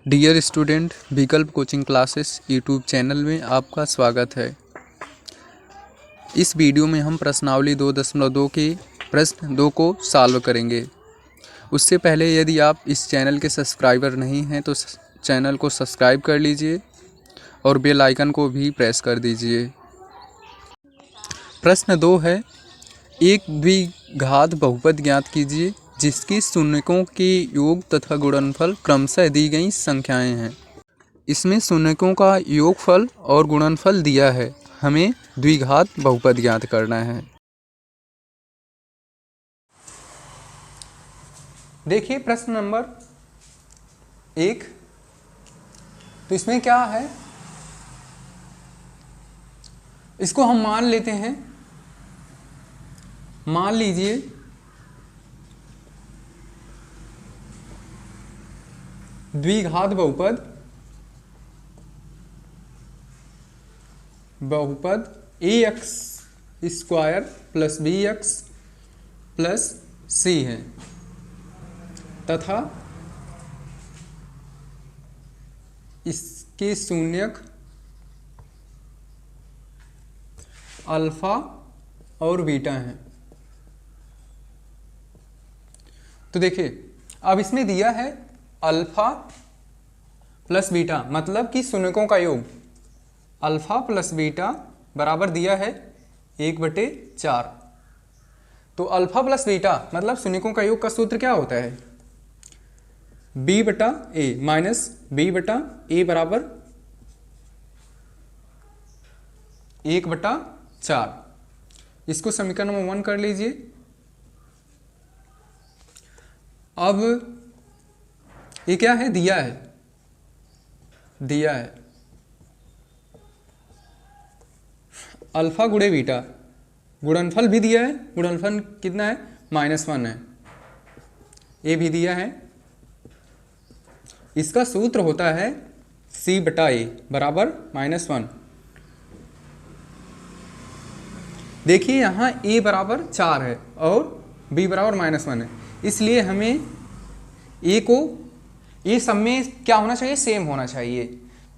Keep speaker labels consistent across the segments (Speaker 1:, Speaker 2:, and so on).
Speaker 1: Dear student, विकल्प coaching classes YouTube channel में आपका स्वागत है। इस वीडियो में हम प्रश्नावली 2.2 के प्रश्न 2 को सॉल्व करेंगे। उससे पहले यदि आप इस चैनल के सब्सक्राइबर नहीं हैं तो चैनल को सब्सक्राइब कर लीजिए और बेल आइकन को भी प्रेस कर दीजिए। प्रश्न 2 है, एक द्विघात बहुपद ज्ञात कीजिए जिसकी शून्यकों के योग तथा गुणनफल क्रमशः दी गई संख्याएं हैं। इसमें शून्यकों का योगफल और गुणनफल दिया है, हमें द्विघात बहुपद ज्ञात करना है। देखिए प्रश्न नंबर 1, तो इसमें क्या है, इसको हम मान लेते हैं। मान लीजिए द्विघात बहुपद ax square plus bx plus c है तथा इसके शून्यक अल्फा और बीटा हैं। तो देखिए अब इसमें दिया है अल्फा प्लस बीटा, मतलब कि शून्यकों का योग अल्फा प्लस बीटा बराबर दिया है 1/4। तो अल्फा प्लस बीटा मतलब शून्यकों का योग का सूत्र क्या होता है, b/a माइनस b/a बराबर 1/4। इसको समीकरण नंबर 1 कर लीजिए। अब ये क्या है, दिया है अल्फा गुणे बीटा, गुणनफल भी दिया है, गुणनफल कितना है -1 है, ये भी दिया है। इसका सूत्र होता है c/a बराबर -1। देखिए यहाँ a बराबर 4 है और b बराबर -1 है, इसलिए हमें a को ये सब में क्या होना चाहिए, सेम होना चाहिए।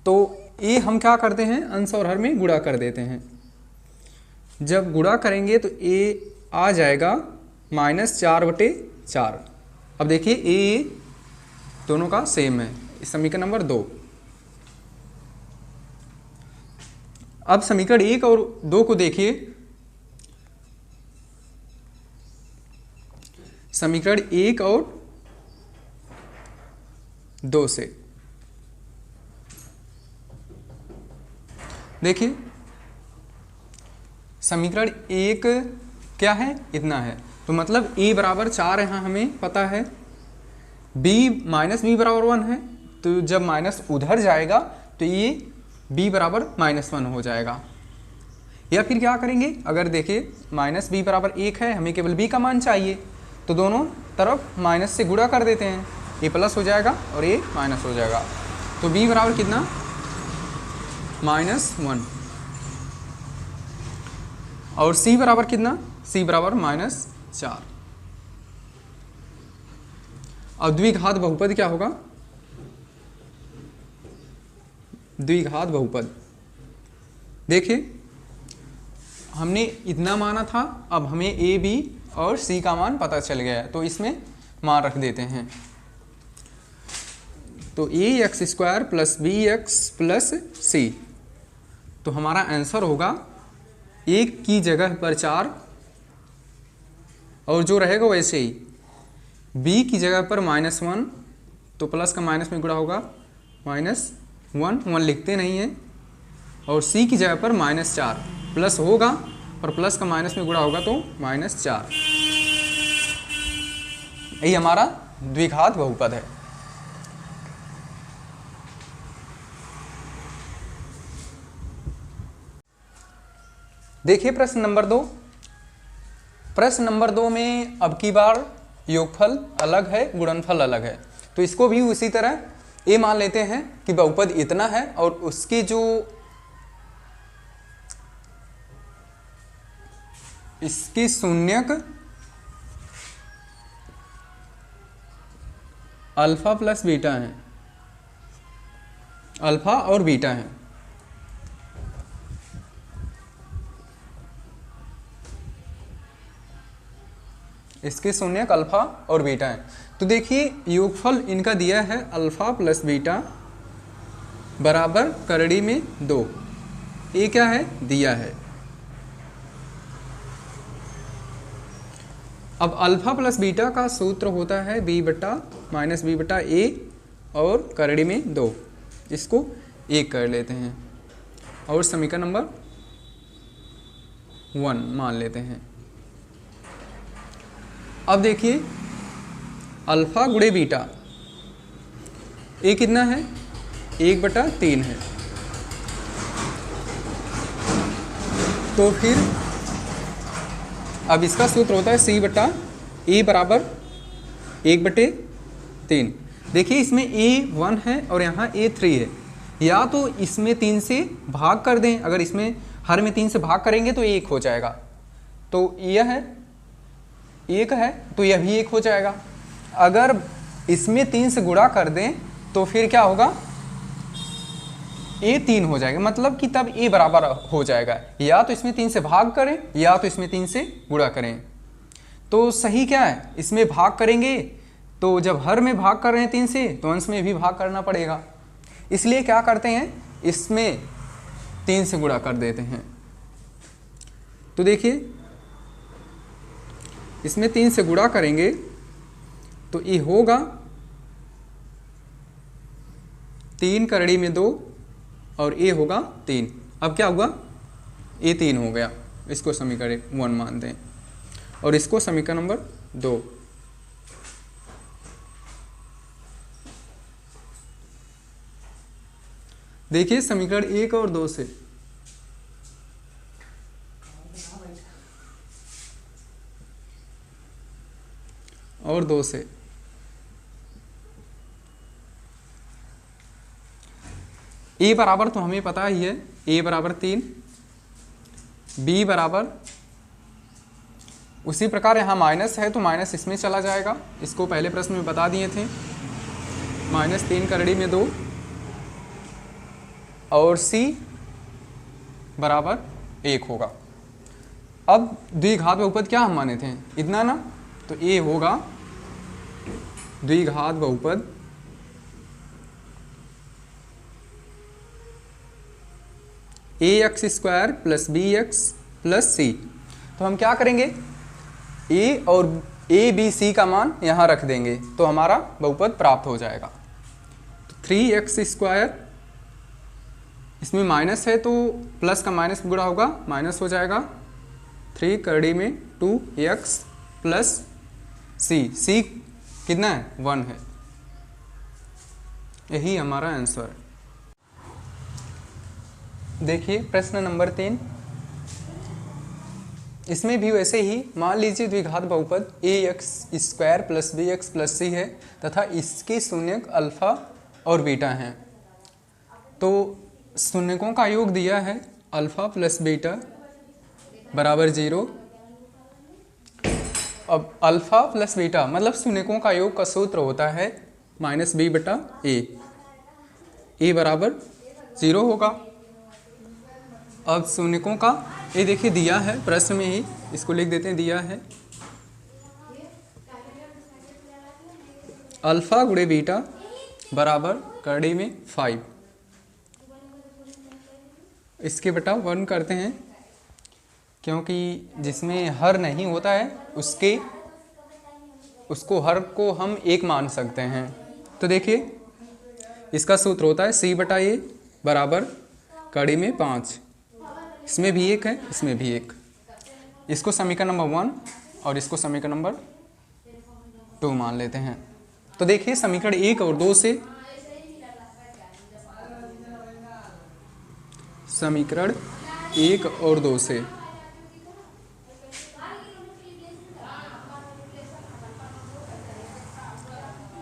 Speaker 1: तो ये हम क्या करते हैं, अंश और हर में गुणा कर देते हैं। जब गुणा करेंगे तो a आ जाएगा -4/4। अब देखिए a दोनों का सेम है, समीकरण नंबर 2। अब समीकरण 1 और 2 को देखिए। समीकरण 1 और 2 से देखिए, समीकरण 1 क्या है, इतना है, तो मतलब a बराबर 4 यहाँ हमें पता है, b बराबर 1 है, तो जब माइनस उधर जाएगा तो ये b बराबर -1 हो जाएगा। या फिर क्या करेंगे, अगर देखिए -b बराबर 1 है, हमें केवल b का मान चाहिए, तो दोनों तरफ माइनस से गुणा कर देते हैं, ये प्लस हो जाएगा और ये माइनस हो जाएगा। तो b बराबर कितना, -1, और c बराबर कितना, c बराबर -4। अब द्विघात बहुपद क्या होगा, द्विघात बहुपद देखिए हमने इतना माना था, अब हमें a b और c का मान पता चल गया है, तो इसमें मान रख देते हैं। तो ax square plus bx plus c, तो हमारा आंसर होगा 1 की जगह पर 4 और जो रहेगा वैसे ही, b की जगह पर -1, तो प्लस का माइनस में गुणा होगा -1 लिखते नहीं है, और c की जगह पर -4, प्लस होगा और प्लस का माइनस में गुणा होगा तो -4। यही हमारा द्विघात बहुपद है। देखिए प्रश्न नंबर 2। प्रश्न नंबर 2 में अब की बार योगफल अलग है, गुणनफल अलग है, तो इसको भी उसी तरह ये मान लेते हैं कि बहुपद इतना है और उसके जो इसके शून्यक अल्फा प्लस बीटा है, अल्फा और बीटा है। इसके शून्यक अल्फा और बीटा है। तो देखिए योगफल इनका दिया है अल्फा प्लस बीटा बराबर करड़ी में 2। ये क्या है दिया है। अब अल्फा प्लस बीटा का सूत्र होता है b बटा माइनस बी बटा ए और करड़ी में 2। इसको 1 कर लेते हैं और समीकरण नंबर 1 मान लेते हैं। अब देखिए अल्फा गुणे बीटा ये कितना है 1 बटा 3 है। तो फिर अब इसका सूत्र होता है c बटा ए बराबर 1 बटे 3। देखिए इसमें a 1 है और यहाँ a 3 है। या तो इसमें 3 से भाग कर दें, अगर इसमें हर में 3 से भाग करेंगे तो 1 हो जाएगा। तो यह है 1 है तो यह भी 1 हो जाएगा। अगर इसमें 3 से गुणा कर दें तो फिर क्या होगा a 3 हो जाएगा, मतलब कि तब a बराबर हो जाएगा। या तो इसमें 3 से भाग करें या तो इसमें 3 से गुणा करें। तो सही क्या है, इसमें भाग करेंगे तो जब हर में भाग कर रहे हैं 3 से तो अंश में भी भाग करना पड़ेगा। इसलिए क्या करते हैं इसमें 3 से गुणा कर देते हैं। तो देखिए इसमें 3 से गुणा करेंगे तो ये होगा 3 करड़ी में 2 और ए होगा 3। अब क्या हुआ ए 3 हो गया। इसको समीकरण 1 मानते हैं और इसको समीकरण नंबर 2। देखिए समीकरण 1 और 2 से और 2 से ए बराबर तो हमें पता ही है ए बराबर 3, बी बराबर उसी प्रकार यहाँ माइनस है तो माइनस इसमें चला जाएगा। इसको पहले प्रश्न में बता दिए थे -3 करड़ी में 2 और c बराबर 1 होगा। अब द्विघात बहुपद क्या हम माने थे इतना ना, तो a होगा द्विघात बहुपद ax square plus bx plus c। तो हम क्या करेंगे a और a b c का मान यहाँ रख देंगे तो हमारा बहुपद प्राप्त हो जाएगा। तो 3x स्क्वायर, इसमें माइनस है तो प्लस का माइनस गुणा होगा माइनस हो जाएगा। 3 करड़ी में 2x प्लस c कितना है 1 है। यही हमारा आंसर है। देखिए प्रश्न नंबर 3, इसमें भी वैसे ही मान लीजिए द्विघात बहुपद ax square plus bx plus c है तथा इसके शून्यक अल्फा और बीटा हैं। तो शून्यकों का योग दिया है अल्फा प्लस बीटा बराबर 0। अब अल्फा प्लस बीटा मतलब शून्यकों का योग का सूत्र होता है -b बटा a बराबर 0 होगा। अब शून्यकों का ये देखिए दिया है प्रश्न में ही, इसको लिख देते हैं दिया है अल्फा गुणे बीटा बराबर करड़ी में 5। इसके बटा 1 करते हैं क्योंकि जिसमें हर नहीं होता है उसको हर को हम 1 मान सकते हैं। तो देखिए इसका सूत्र होता है c बटा a बराबर कड़ी में 5। इसमें भी 1 है इसमें भी 1। इसको समीकरण नंबर 1 और इसको समीकरण नंबर 2 मान लेते हैं। तो देखिए समीकरण 1 और 2 से समीकरण 1 और 2 से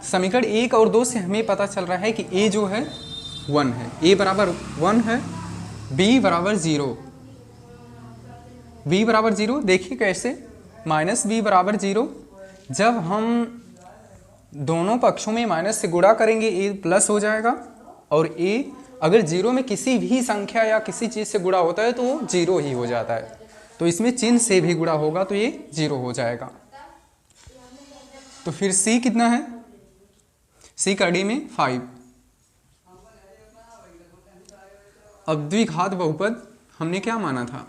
Speaker 1: समीकरण 1 और 2 से हमें पता चल रहा है कि a जो है 1 है, a बराबर 1 है, b बराबर 0। b बराबर 0 देखिए कैसे -b बराबर 0। जब हम दोनों पक्षों में माइनस से गुणा करेंगे a प्लस हो जाएगा और a अगर 0 में किसी भी संख्या या किसी चीज़ से गुणा होता है तो वो 0 ही हो जाता है। तो इसमें चिन्ह से भी गुणा होगा तो ये 0 हो जाएगा। तो फिर c कितना है, c कड़ी में 5। अब द्विघात बहुपद हमने क्या माना था,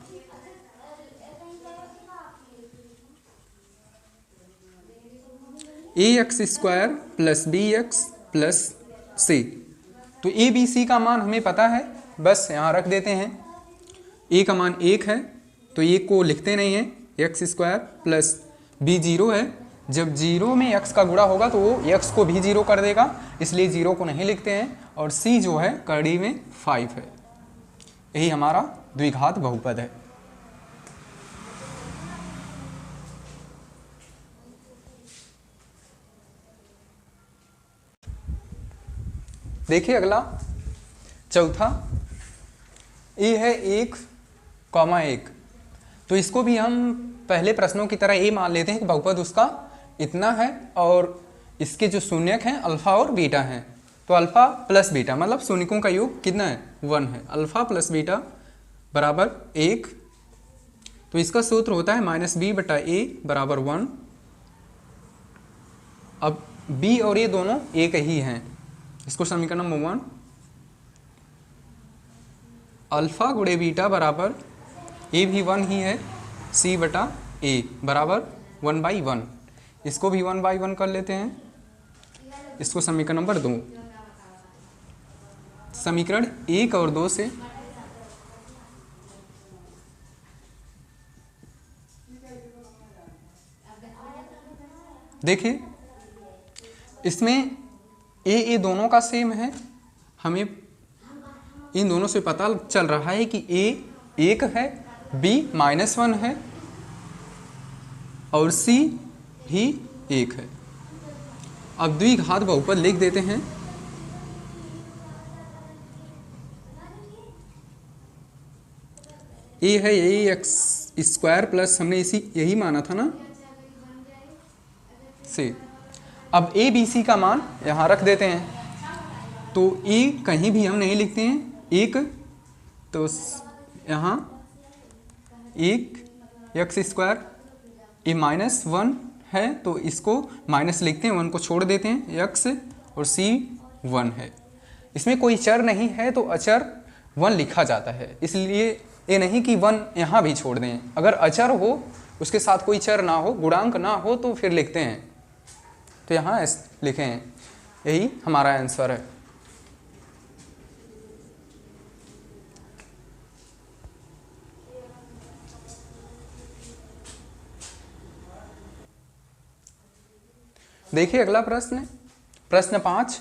Speaker 1: ax² plus bx plus c। तो a b c का मान हमें पता है, बस यहाँ रख देते हैं। a का मान 1 है तो ये को लिखते नहीं है, x² प्लस b 0 है। जब 0 में x का गुणा होगा तो वो x को भी 0 कर देगा, इसलिए 0 को नहीं लिखते हैं। और c जो है कड़ी में 5 है। यही हमारा द्विघात बहुपद है। देखिए अगला चौथा, ए है 1,1। तो इसको भी हम पहले प्रश्नों की तरह ए मान लेते हैं कि बहुपद उसका इतना है और इसके जो शून्यक हैं अल्फा और बीटा हैं। तो अल्फा प्लस बीटा मतलब शून्यकों का योग कितना है, 1 है। अल्फा प्लस बीटा बराबर 1। तो इसका सूत्र होता है -b/a बराबर 1। अब b और ये दोनों एक ही हैं, इसको समीकरण नंबर 1 अल्फा गुणे बीटा बराबर a भी 1 ही है, c/a बराबर 1/1। इसको भी 1/1 कर लेते हैं। इसको समीकरण नंबर 2, समीकरण 1 और 2 से देखिए इसमें ए दोनों का सेम है। हमें इन दोनों से पता चल रहा है कि a 1 है, b -1 है और c भी 1 है। अब द्विघात बहुपद लिख देते हैं। a है ax² प्लस हमने यही माना था ना से। अब a b c का मान यहाँ रख देते हैं। तो a कहीं भी हम नहीं लिखते हैं, 1 तो यहाँ 1x², ये -1 है तो इसको माइनस लिखते हैं, 1 को छोड़ देते हैं, x और c 1 है। इसमें कोई चर नहीं है तो अचर 1 लिखा जाता है, इसलिए ये नहीं कि 1 यहाँ भी छोड़ दें। अगर अचर हो, उसके साथ कोई चर ना हो, गुणांक ना हो तो फिर लिखते हैं। तो यहाँ लिखे हैं, यही हमारा आंसर है। देखिए अगला प्रश्न, प्रश्न 5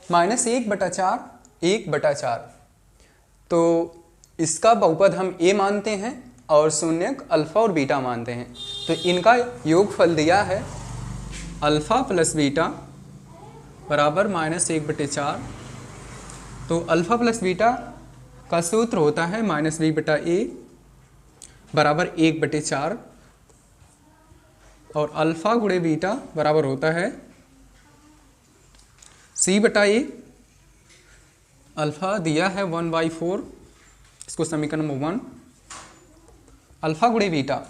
Speaker 1: -1/4 1/4। तो इसका बहुपद हम a मानते हैं और शून्यक अल्फा और बीटा मानते हैं। तो इनका योगफल दिया है अल्फा प्लस बीटा बराबर -1/4। तो अल्फा प्लस बीटा का सूत्र होता है -b/a बराबर 1/4 और अल्फा गुणे बीटा बराबर होता है c/a। अल्फा दिया है 1/4, इसको समीकरण नंबर 1 अल्फा गुणे बीटा,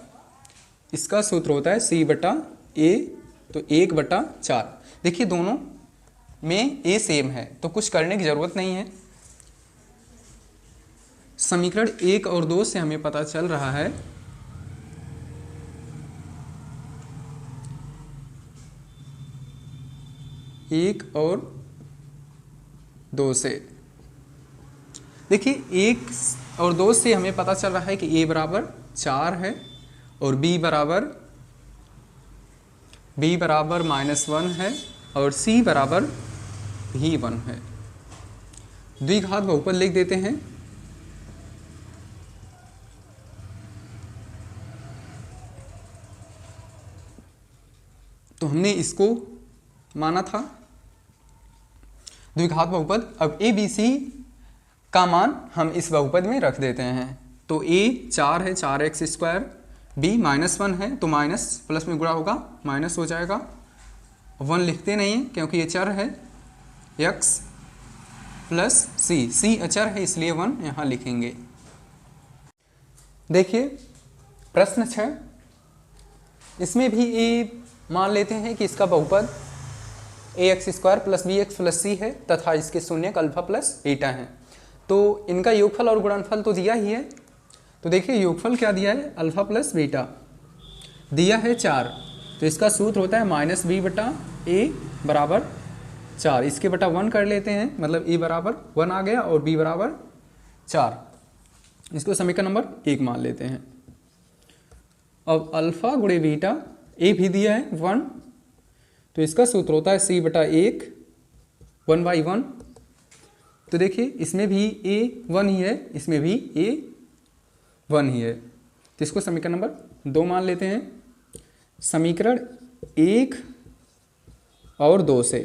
Speaker 1: इसका सूत्र होता है c/a तो 1/4। देखिए दोनों में a सेम है तो कुछ करने की ज़रूरत नहीं है। समीकरण 1 और 2 से हमें पता चल रहा है एक और 2 से, देखिए 1 और 2 से हमें पता चल रहा है कि a बराबर 4 है और b बराबर -1 है और c बराबर भी 1 है। द्विघात बहुपद लिख देते हैं। तो हमने इसको माना था द्विघात बहुपद। अब a b c का मान हम इस बहुपद में रख देते हैं। तो a 4 है, 4x², b -1 है तो माइनस प्लस में गुणा होगा, माइनस हो जाएगा। 1 लिखते नहीं हैं क्योंकि ये चर है, x प्लस सी अचर है इसलिए 1 यहाँ लिखेंगे। देखिए प्रश्न 6, इसमें भी ए मान लेते हैं कि इसका बहुपद ax² plus bx plus c है तथा इसके शून्यक अल्फा प्लस बीटा है। तो इनका योगफल और गुणनफल तो दिया ही है। तो देखिए योगफल क्या दिया है, अल्फा प्लस बीटा दिया है 4, तो इसका सूत्र होता है माइनस बी बटा ए बराबर 4। इसके बटा 1 कर लेते हैं, मतलब ए बराबर 1 आ गया और बी बराबर 4। इसको समीकरण नंबर 1 मान लेते हैं। अब अल्फा गुणे बीटा ए भी दिया है 1, तो इसका सूत्र होता है सी बटा 1 1/1। तो देखिए इसमें भी ए 1 ही है, इसमें भी ए 1 ही है, तो इसको समीकरण नंबर 2 मान लेते हैं। समीकरण 1 और 2 से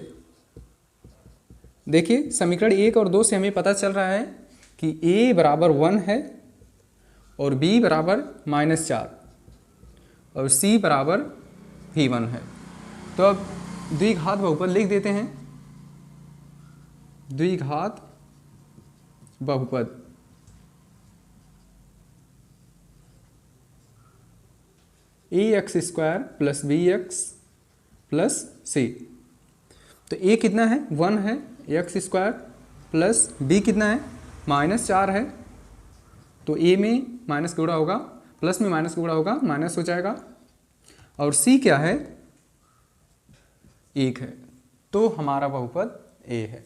Speaker 1: देखिए, समीकरण 1 और 2 से हमें पता चल रहा है कि a बराबर 1 है और b बराबर -4 और c बराबर भी 1 है। तो अब द्विघात बहुपद लिख देते हैं। द्विघात बहुपद ax² plus bx plus c। तो a कितना है, 1 है, x² प्लस b कितना है, -4 है। तो a में माइनस गुणा होगा, प्लस में माइनस गुणा होगा, माइनस हो जाएगा। और c क्या है, 1 है। तो हमारा बहुपद a है।